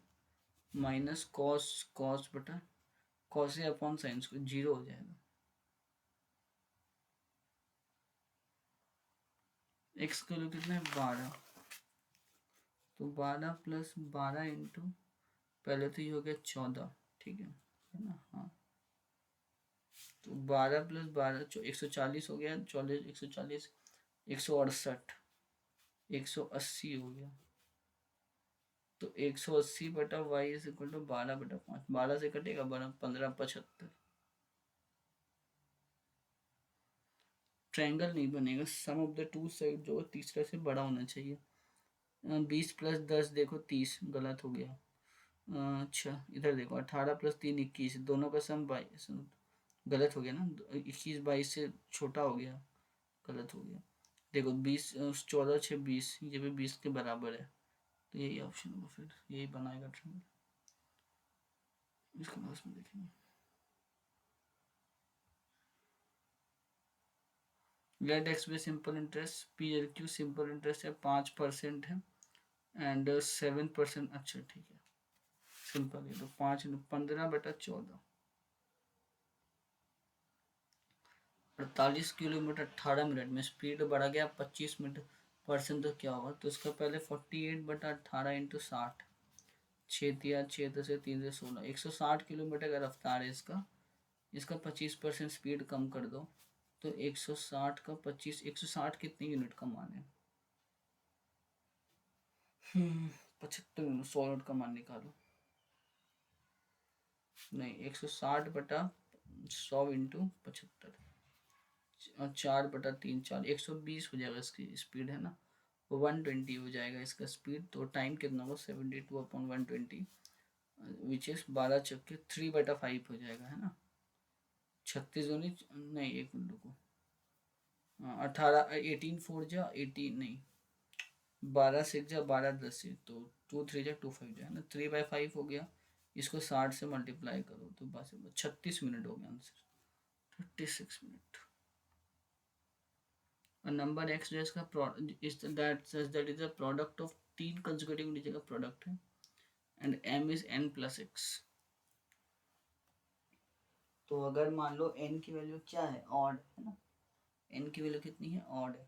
minus cos cos बटा cos A upon sine square, 0 हो जाएगा। एक्स का वैल्यू कितना है 12, तो 12 प्लस 12 इंटू, पहले तो ये हो गया 14, ठीक है ना, हाँ, तो 12 प्लस 12 140 हो गया, 40 140 168 180 हो गया, तो 180/y इज इक्वल टू 12/5, 12 से कटेगा 15/75। ट्रायंगल नहीं बनेगा, सम ऑफ द टू साइड जो है तीसरा से बड़ा होना चाहिए। 20+10 देखो 30, गलत हो गया। अच्छा इधर देखो 18+3 21, दोनों का सम 22, गलत हो गया ना, 21 22 से छोटा हो गया, गलत हो गया। देखो 20 14 6 20, ये भी 20 के बराबर है, तो यही ऑप्शन होगा, फिर यही बनाएगा ट्रायंगल। इसको लास्ट में देखेंगे। Let X be simple interest, P L Q simple interest है 5% है एंड 7%, अच्छा ठीक है सिंपल है, तो 5 15/14, 48 किलोमीटर 18 मिनट में, स्पीड बढ़ा गया 25 मिनट %, तो क्या होगा, तो इसका पहले 48/18 इंटू 60, 6 3 6 10 3 से 16, 160 किलोमीटर का रफ्तार है इसका, इसका 25% स्पीड कम कर दो, तो 160 का 25, 160 कितने यूनिट का मान है, 75 यूनिट, 100 यूनिट का मान निकालो, नहीं 160/100 इंटू 75, 4/3 4, 120 हो जाएगा इसकी स्पीड है ना, 120 हो जाएगा इसका स्पीड, तो टाइम कितना होगा 72/120, विच इज 12 × 3/5 हो जाएगा है ना, 36 यूनिट, नहीं एक मिनट रुको, 18 18 4 जा 18 नहीं, 12 6 जा 12 10 से, तो 2 3 जा 2 5 जा है ना, 3/5 हो गया, इसको 60 से मल्टीप्लाई करो तो बस 36 मिनट हो गया आंसर, 36 मिनट। नंबर एक्स जो इसका is that is a product of 3 consecutive integer का प्रोडक्ट है एंड m इज n+x, तो अगर मान लो n की वैल्यू क्या है, ऑड है ना, n की वैल्यू कितनी है, ऑड है,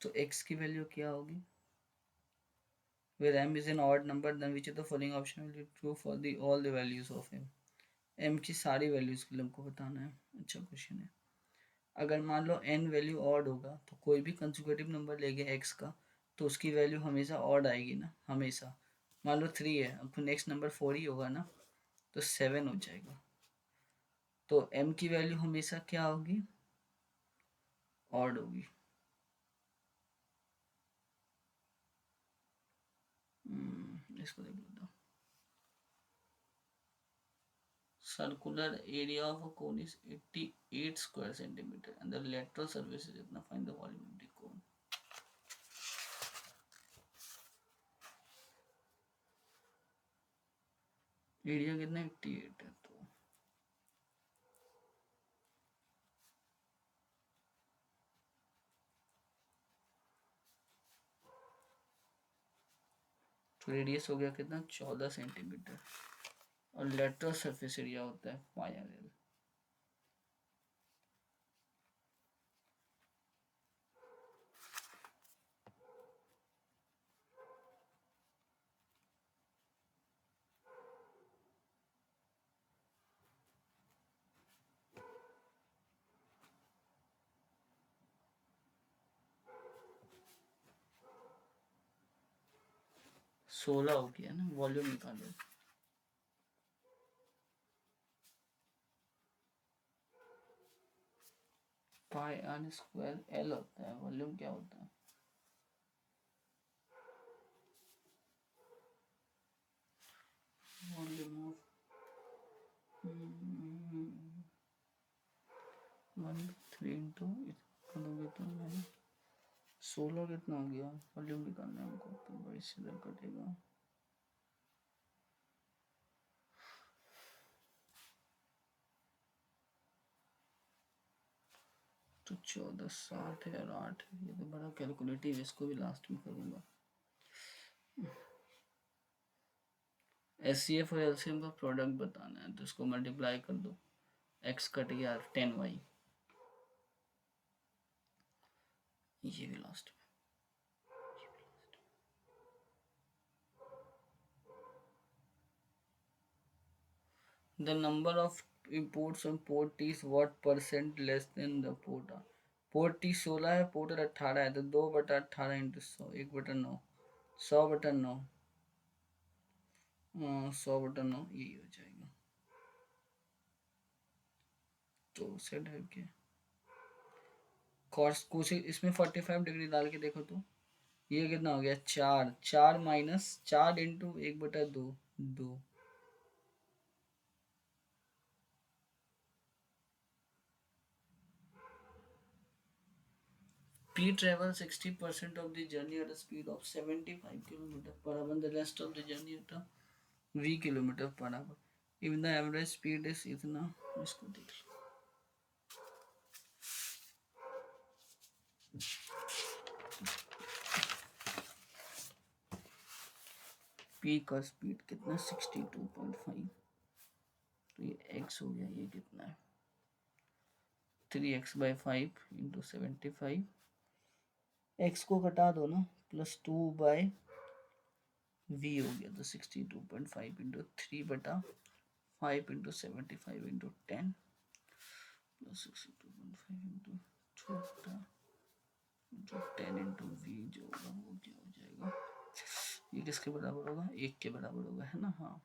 तो x की वैल्यू क्या होगी, where m is an odd number then which of the following option will be true for the all the values of m, m की सारी वैल्यूज के लिए हमको बताना है, अच्छा क्वेश्चन है। अगर मान लो n वैल्यू ऑड होगा तो कोई भी कंसेक्यूटिव नंबर लेंगे x का, तो उसकी वैल्यू हमेशा ऑड आएगी ना, हमेशा, मान लो 3 है, अब नेक्स्ट नंबर 4 ही होगा ना, तो 7 हो जाएगा, तो m की वैल्यू हमेशा क्या होगी, ऑड होगी। इसको देख लेता हूँ, circular area of a cone is 88 square centimetre and the lateral surface is इतना, find the volume of the cone, area कितना 88 है, तो रेडियस हो गया कितना 14 सेंटीमीटर। और लेटरल सरफेस एरिया होता है पाई आर एल। सोलह हो गया ना, वॉल्यूम निकालो। पाई आर स्क्वायर एल होता है, वॉल्यूम क्या होता है? वॉल्यूम ऑफ 1/3 इंटू करोगे तो मैंने 16 कितना हो गया, वॉल्यूम निकालना है हमको, तो बड़ी सीधा कटेगा। तो 14 7 है और 8 है, ये तो बड़ा कैलकुलेटिव, इसको भी लास्ट में करूँगा। SCF और LCM का प्रोडक्ट बताना है, तो इसको मल्टीप्लाई कर दो, x कट गया 10y, ये भी लास्ट में। The number of imports on port T is what percent less than the port R? Port T 16 है, पोर्ट आर 18 है, तो 2/18 इंटू 100, 1/9, 100/9, 100/9 यही हो जाएगा। तो सेट है क्या, कॉस कुछ इसमें 45 डिग्री डाल के देखो तो ये कितना हो गया, 4, 4 minus 4 into 1/2, 2। P travels 60% of the journey at a speed of 75 km per hour, and the rest of the journey at a V km per hour. If the average speed is इतना, इसको देख लो। P का speed कितना 62.5, तो ये x हो गया, ये कितना है 3x/5 इंटू 75, x को घटा दो ना, +2/v हो गया, तो 62.5 into 3/5 into 75 into 10 plus 62.5 into छोटा जो 10 इंटू वी जो होगा वो क्या हो जाएगा, ये किसके बराबर होगा, 1 के बराबर होगा, है ना। हाँ,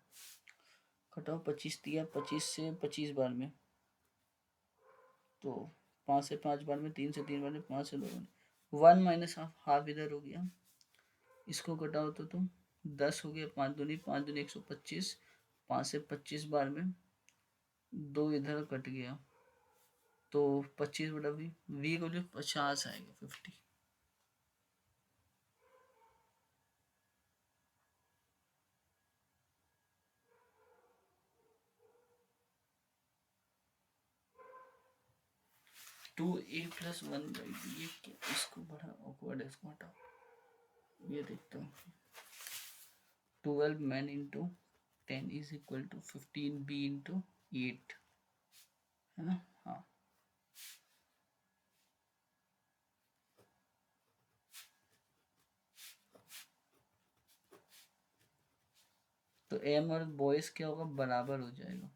घटाओ 25 दिया, 25 से 25 बार में, तो 5 से 5 बार में, 3 से 3 बार में, 5 से 2 बार में, 1 माइनस हाफ इधर हो गया, इसको घटाओ तो तुम 10 हो गया, 5 दूनी 5 दूनी 125, 5 से 25 बार में 2 इधर कट गया, तो 25/v, वी को जो 50 आएगा, 50। टू ए प्लस 1/b, ये क्या, इसको बड़ा ऑकवर्ड है, इसको हटाओ, ये देखता हूँ। 12 man into 10 is equal to 15b into 8, है ना। हाँ, तो एम और बॉयस क्या होगा, बराबर हो जाएगा,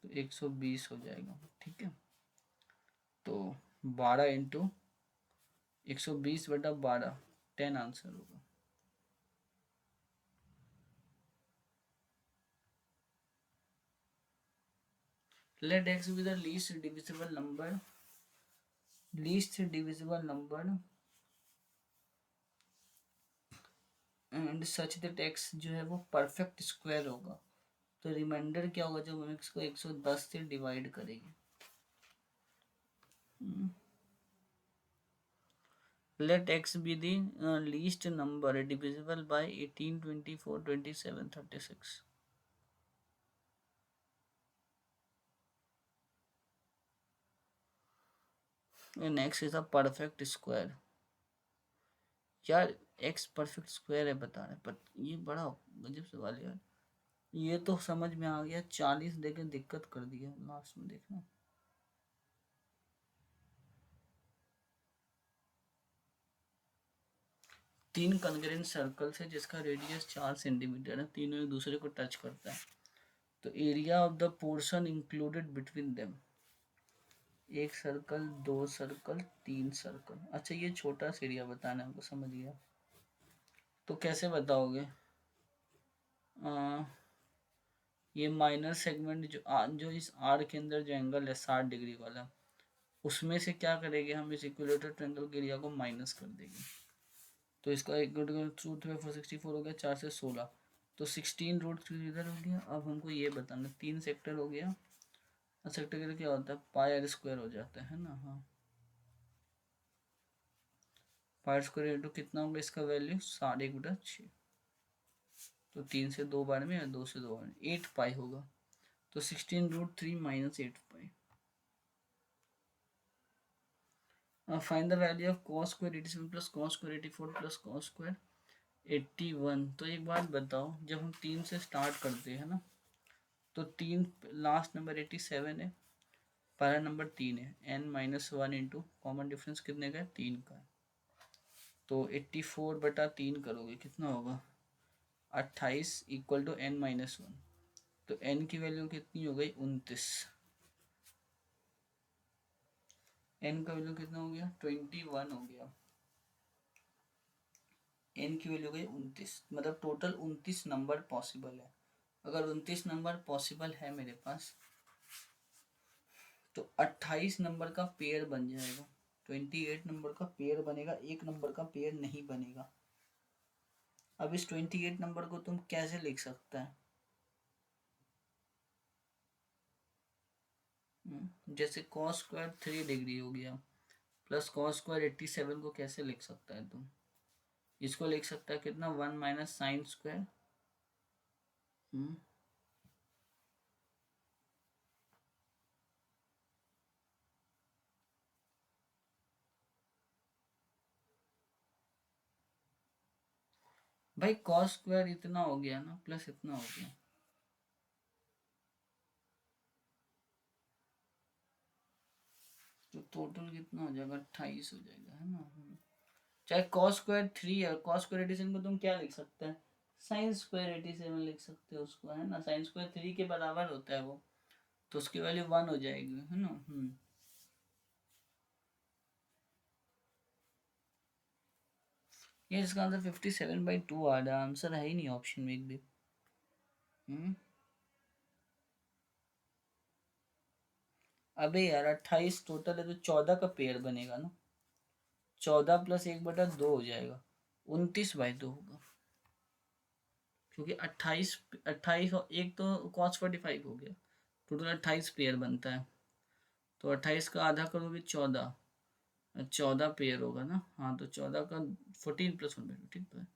तो 120 हो जाएगा, ठीक है। तो 12 इंटू 120/12, 10 आंसर होगा। Let x be the least divisible number and such that x जो है वो परफेक्ट स्क्वायर होगा, तो रिमाइंडर क्या होगा जब हम x को 110 से डिवाइड करेंगे। Let x be the least number divisible by 18, 24, 27, 36। Next is a perfect square. यार एक्स परफेक्ट स्क्वायर है बता रहे, पर ये बड़ा गजब सवाल है यार। ये तो समझ में आ गया, 40 देके दिक्कत कर दिया लास्ट में, देखना। तीन कॉन्ग्रेंट सर्कल्स है जिसका रेडियस 4 सेंटीमीटर है, तीनों एक दूसरे को टच करता है, तो area of the portion included between them. एक सर्कल, दो सर्कल, तीन सर्कल। अच्छा ये छोटा सा एरिया बताना है हमको, समझ गया। तो कैसे बताओगे? ये माइनर सेगमेंट जो इस आर के अंदर जो एंगल है 60 डिग्री वाला, उसमें से क्या करेंगे हम, इस इक्विलेटरल ट्रायंगल के एरिया को माइनस कर देंगे। तो इसका एक रूट में 464 हो गया, 4 से 16, तो 16 रूट 3 इधर हो गया। अब हमको ये बताना, 3 सेक्टर हो गया, सेक्टर का क्या होता है, पाई आर स्क्वायर हो जाता है ना। हाँ, पाई स्क्वायर इंटू कितना होगा इसका वैल्यू, 60/6। तो 3 से 2 बार में, और 2 से 2 बार में 8 पाई होगा। तो 16 root 3 minus 8 pi. Find the value of cos square 87 plus cos square 84 plus cos square 81। तो एक बात बताओ, जब हम 3 से स्टार्ट करते हैं ना, तो 3 लास्ट नंबर 87 है, पहला नंबर 3 है, n-1 इंटू कॉमन डिफरेंस कितने का है, 3 का है। तो 84/3 करोगे कितना होगा, 28 इक्वल टू n-1। तो n की वैल्यू कितनी हो गई, 29। n का वैल्यू कितना हो गया, 21 हो गया। n की वैल्यू हो गई 29, मतलब टोटल 29 नंबर पॉसिबल है। अगर 29 नंबर पॉसिबल है मेरे पास, तो 28 नंबर का पेयर बन जाएगा, 28 नंबर का पेयर बनेगा, एक नंबर का पेयर नहीं बनेगा। अब इस 28 नंबर को तुम कैसे लिख सकता है, जैसे कॉस स्क्वायर 3 डिग्री हो गया, प्लस कॉस स्क्वायर 87 को कैसे लिख सकता है तुम, इसको लिख सकता है कितना, 1 माइनस साइन स्क्वायर। भाई कॉस स्क्वायर इतना हो गया ना, प्लस इतना हो गया, तो टोटल कितना हो जाएगा, 28 हो जाएगा, है ना। चाहे कॉस स्क्वायर 3 है, कॉस स्क्वायर 87 को तुम क्या लिख सकते हैं, साइन स्क्वायर 87 लिख सकते हो उसको, है ना। साइन स्क्वायर 3 के बराबर होता है वो, तो उसकी वैल्यू 1 हो जाएगी, है ना। ये इसका आंसर 57/2 आ रहा है, आंसर है ही नहीं ऑप्शन में एक भी। हम्म अबे यार 28 टोटल है, तो 14 का पेयर बनेगा ना, 14 प्लस 1/2 हो जाएगा, 29/2 होगा। क्योंकि 28 और एक तो कॉस 45 हो गया, टोटल 28 पेयर बनता है। तो 28 का आधा करोगे 14, 14 पेयर होगा ना। हाँ, तो 14 का 14 + 1/2, ठीक है।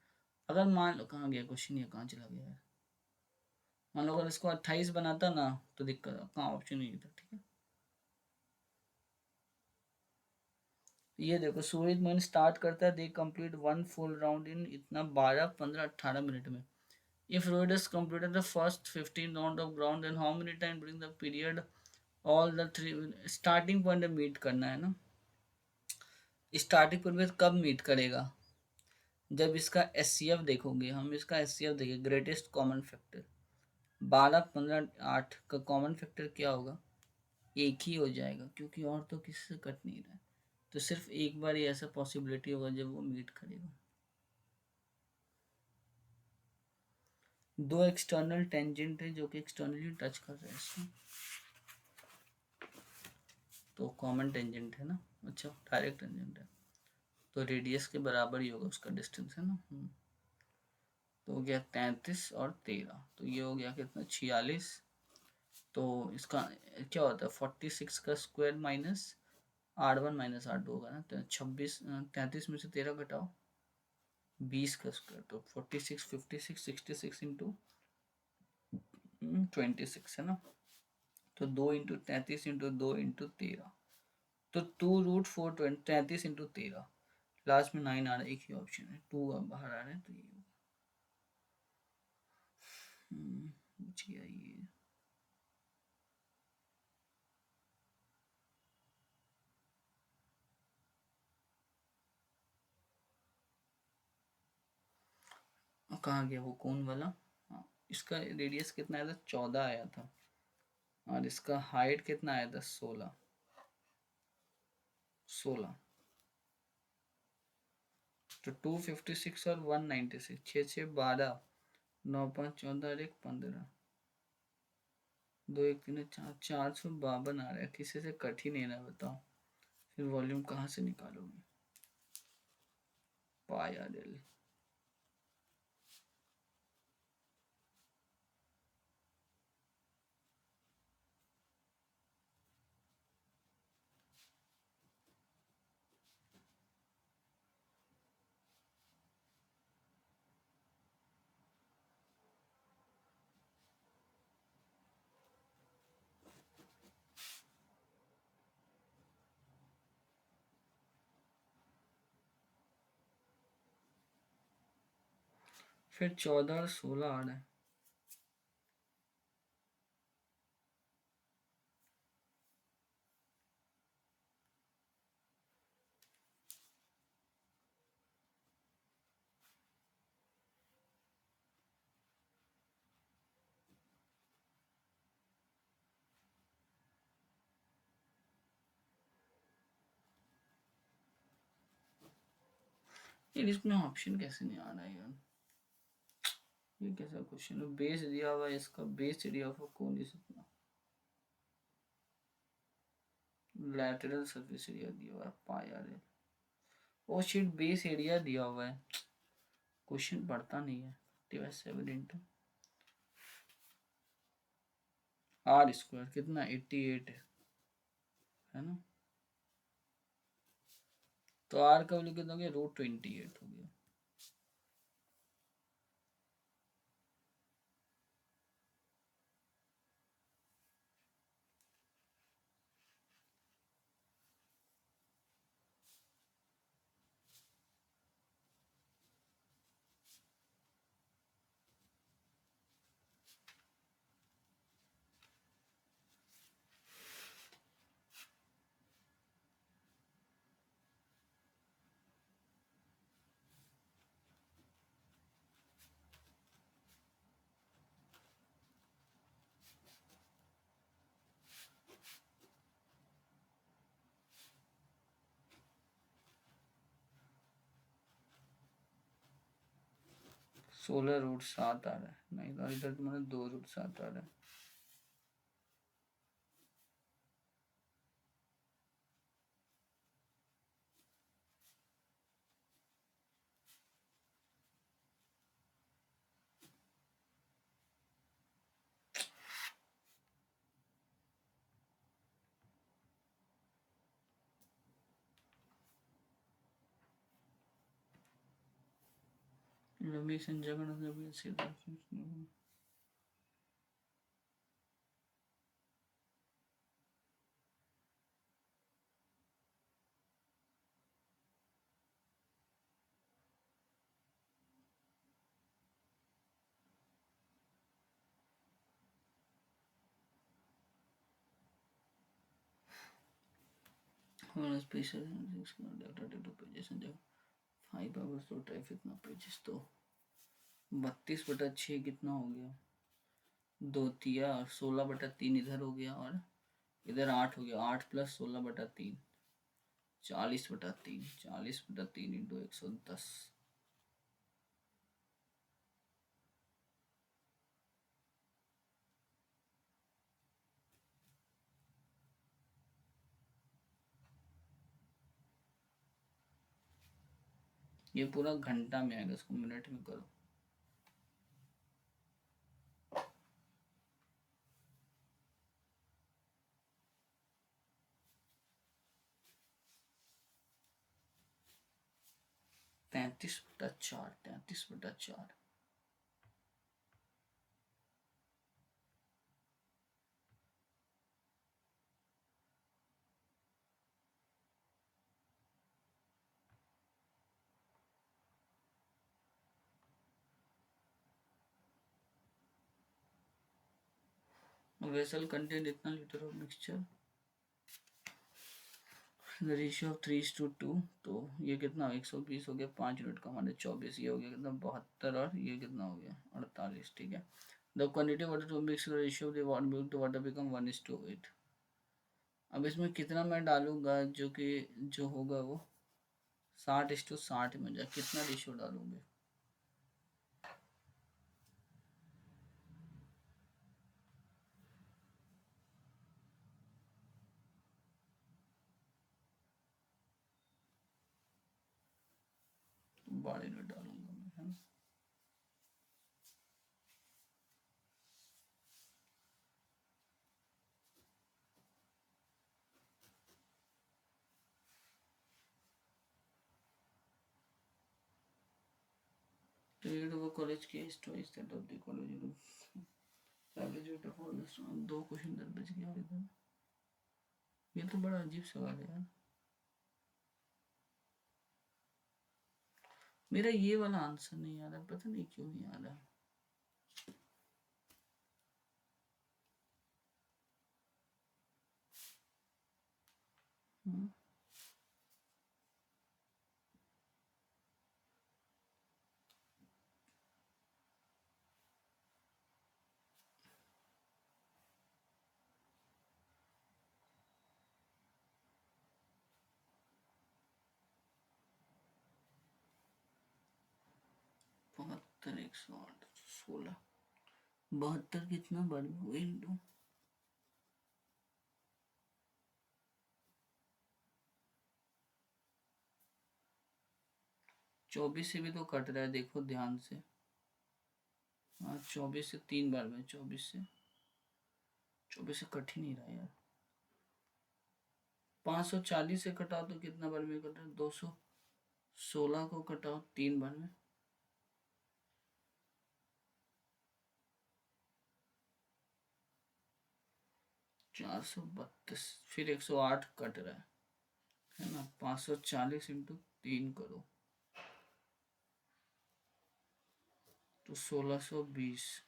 अगर मान लो, कहाँ गया क्वेश्चन, ये कहाँ चला गया यार। मान लो अगर इसको 28 बनाता ना, तो दिक्कत है, कहाँ ऑप्शन नहीं था, ठीक है। ये देखो, सूरज मन स्टार्ट करता है, they complete 1 full round in इतना 12, 15, 18 मिनट में। If Rohit has completed the first 15 round of ground, then how many time during the period all the three starting point में मीट करना है ना। स्टार्टिंग पॉइंट में कब मीट करेगा, जब इसका एस देखोगे हम, इसका एस देखिए, ग्रेटेस्ट कॉमन फैक्टर 12, 15, 8 का कॉमन फैक्टर क्या होगा, एक ही हो जाएगा, क्योंकि और तो किसी से कट नहीं रहा है। तो सिर्फ एक बार ही ऐसा पॉसिबिलिटी होगा जब वो मीट करेगा। दो एक्सटर्नल टेंजेंट है जो कि एक्सटर्नली टच कर रहे हैं इसमें, तो कॉमन टेंजेंट है ना। अच्छा, डायरेक्ट टेंजेंट है, तो रेडियस के बराबर ही होगा उसका डिस्टेंस, है ना। तो हो गया 33 और 13, तो ये हो गया कितना, 46। तो इसका क्या होता है, 46 का square minus R1 minus R2 होगा ना, तो 26, 33 में से 13 घटाओ, 20 का स्क्वायर, तो 46, 56, 66 इंटू 26 है ना। तो 2 इंटू 33 इंटू 2 इंटू 13, तो 2√4 33 इंटू 13, लास्ट में 9 आ रहा है, एक ही ऑप्शन है, 2 अब बाहर आ रहे हैं तो ये होगा। बच गया ये। कहाँ गया वो कौन वाला? हाँ, इसका रेडियस कितना आया था? 14 आया था, और इसका हाइट कितना आया था? 16। तो 256 और 196, 6 6 12, 9 5 14 और 1 15, 2 1 3 4, 452 आ रहा है। किसी से कट ही नहीं रहा, बताओ फिर वॉल्यूम कहाँ से निकालोगे? पाया डेल। फिर 14 और 16 आ रहा है। यार इसमें ऑप्शन कैसे नहीं आ रहा है यार? ये कैसा क्वेश्चन है? बेस दिया हुआ है, इसका बेस एरिया ऑफ कौन इस इतना, लैटरल सरफेस एरिया दिया हुआ है, पाया डेल। ओ शिट, बेस एरिया दिया हुआ है, क्वेश्चन पढ़ता नहीं है। 57 इंटू आर स्क्वायर कितना? 88 है ना? तो आर का वैल्यू कितना हो गया? √28 हो गया। (16√7 आ रहा है, नहीं तो इधर तुम्हारा 2√7 आ रहा है। Ramesh Jagan special data data pages जगह 5 आवर्स तो टाइप इतना पेजेस तो 32/6 कितना हो गया? 2 तिया, 16/3 इधर हो गया, और इधर 8 हो गया। 8 + 16/3, 40/3, 40/3 इंटू 110। ये पूरा घंटा में आएगा, इसको मिनट में करो। तैतीस बटा चार, 33/4। वेसल कंटेन इतना litre of mixture, ratio of 3:2, तो ये कितना 120 हो गया, 5 यूनिट का माने 24, ये हो गया कितना 72, और ये कितना हो गया 48। ठीक है, the quantity water to mix ratio of the water milk to water become 1:8। अब इसमें कितना मैं डालूंगा, जो कि जो होगा वो 60:60 में जाए, कितना रेशियो डालूंगे? बड़े में डालूंगा मैं, है ना। Period of a college case twice that of the college average rate of all the students। दो क्वेश्चन दर बच गया इधर। ये तो बड़ा अजीब सवाल है यार। मेरा ये वाला आंसर नहीं आ रहा, पता नहीं क्यों नहीं आ रहा। हम्म, 72 108 16, 72 कितना बार में हुआ इंटू 24 से भी तो कट रहा है, देखो ध्यान से। हाँ 24 से 3 बार में, 24 से कट ही नहीं रहा यार। 540 से कटाओ तो कितना बार में कट रहा है, 216 को कटाओ 3 बार में, 432, फिर 108 कट रहा है ना। 540 इंटू 3 करो तो 1620।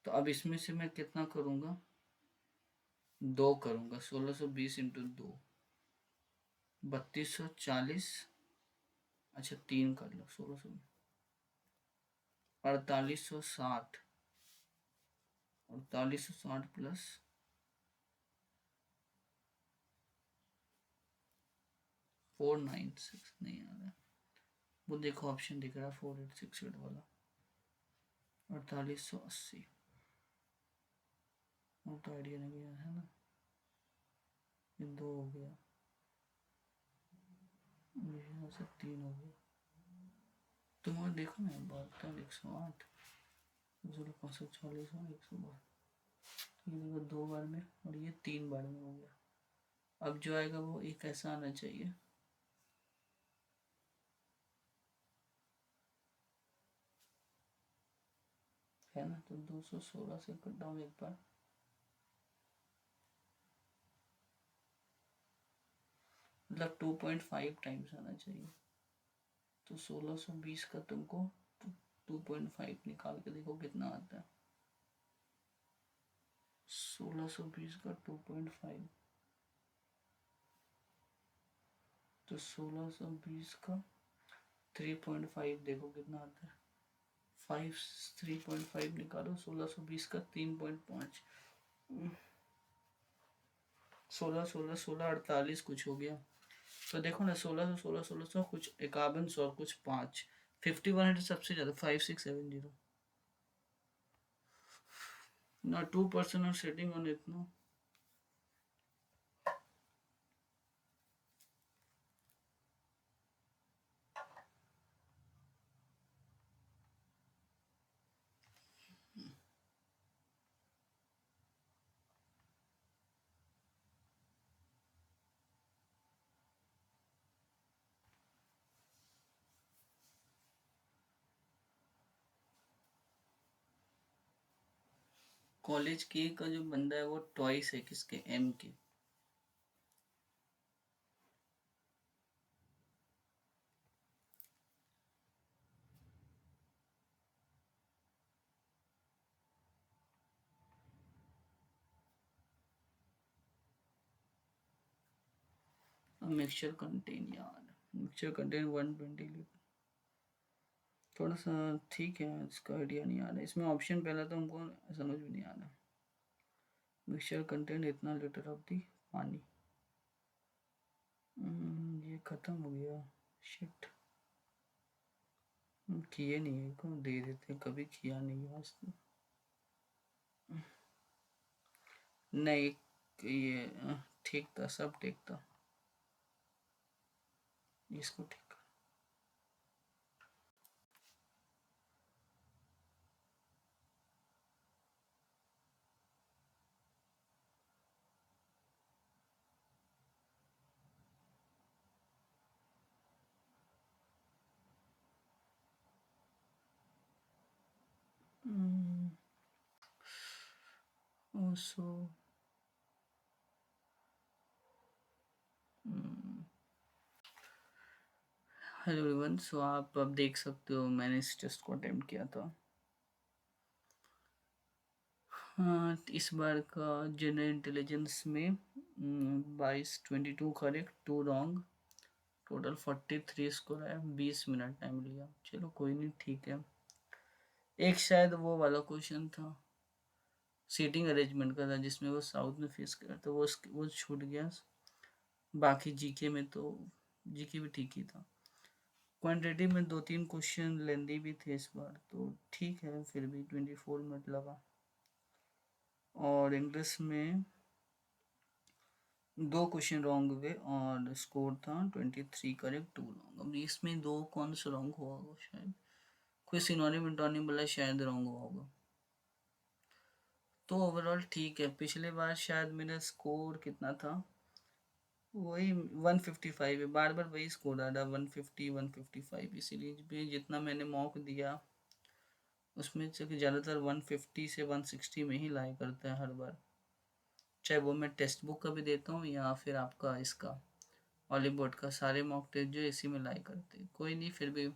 तो अब इसमें से मैं कितना करूंगा, 2 करूंगा। 1620 इंटू 2 3240, अच्छा 3 कर लो, 4860, 4860 प्लस 496 नहीं आ रहा। वो देखो ऑप्शन दिख रहा है 4868 वाला, 4880। वो तो आइडिया नहीं गया है ना, ये 2 हो गया, यहाँ से 3 हो गया। तुम और देखो ना, 72 108 540 और 112, ये देखो 2 बार में और ये 3 बार में हो गया। अब जो आएगा वो एक ऐसा आना चाहिए, है ना। तो 216 से कट डाउन एक बार, मतलब 2.5 टाइम्स आना चाहिए। तो 1620 का तुमको 2.5 निकाल के देखो कितना आता है। 1620 का 2.5, तो 1620 का 3.5 देखो कितना आता है। 3.5 निकालो, 1620 का 3.5, 16 48 कुछ हो गया। तो देखो ना 1600 कुछ 5100 कुछ 5, 5100 सबसे ज्यादा 5670 ना। 2% और सेटिंग ऑन इतना। कॉलेज के का जो बंदा है वो ट्वाइस है किसके, एम के। मिक्सचर कंटेन यार, मिक्सचर कंटेन 120 लीटर, थोड़ा सा ठीक है, इसका आइडिया नहीं आ रहा, इसमें ऑप्शन पहला तो हमको समझ में नहीं आ रहा। मिक्सचर कंटेन इतना लीटर ऑफ दी पानी, ये खत्म हो गया, शिट, किए नहीं है को दे देते, कभी किया नहीं आज तक। नहीं, ये ठीक था, सब ठीक था, इसको ठीक कर। सो हेलो एवरीवन, सो आप अब देख सकते हो मैंने इस टेस्ट को अटेम्प्ट किया था। हाँ, इस बार का जनरल इंटेलिजेंस में 22 करेक्ट 2 रॉन्ग, टोटल 43 स्कोर आया, 20 मिनट टाइम लिया, चलो कोई नहीं, ठीक है। एक शायद वो वाला क्वेश्चन था सीटिंग अरेंजमेंट का था, जिसमें वो साउथ में फेस कर, तो वो छूट गया। बाकी जीके में तो जीके भी ठीक ही था। क्वांटिटी में 2-3 क्वेश्चन लेंदी भी थे इस बार, तो ठीक है, फिर भी 24 मिनट लगा। और इंग्लिश में 2 क्वेश्चन रॉन्ग हुए और स्कोर था 23 करेक्ट 2 रॉन्ग। अब इसमें 2 कौन सा रॉन्ग हुआ होगा, शायद कोई सिनोनिम इंटोनिम वाला शायद रॉन्ग हुआ होगा। तो ओवरऑल ठीक है, पिछले बार शायद मेरा स्कोर कितना था, वही 155 है, बार बार वही स्कोर आ रहा, 150 155, इसीलिए भी जितना मैंने मॉक दिया उसमें से ज़्यादातर 150 से 160 में ही लाई करता है हर बार, चाहे वो मैं टेक्स्ट बुक का भी देता हूँ या फिर आपका इसका हॉलीवुड का, सारे मॉक टेस्ट जो इसी में लाई करते हैं। कोई नहीं, फिर भी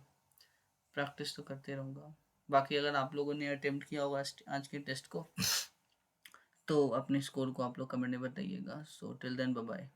प्रैक्टिस तो करते रहूँगा। बाकी अगर आप लोगों ने अटेम्प्ट किया होगा आज के टेस्ट को, तो अपने स्कोर को आप लोग कमेंट में बताइएगा। So till then, bye bye.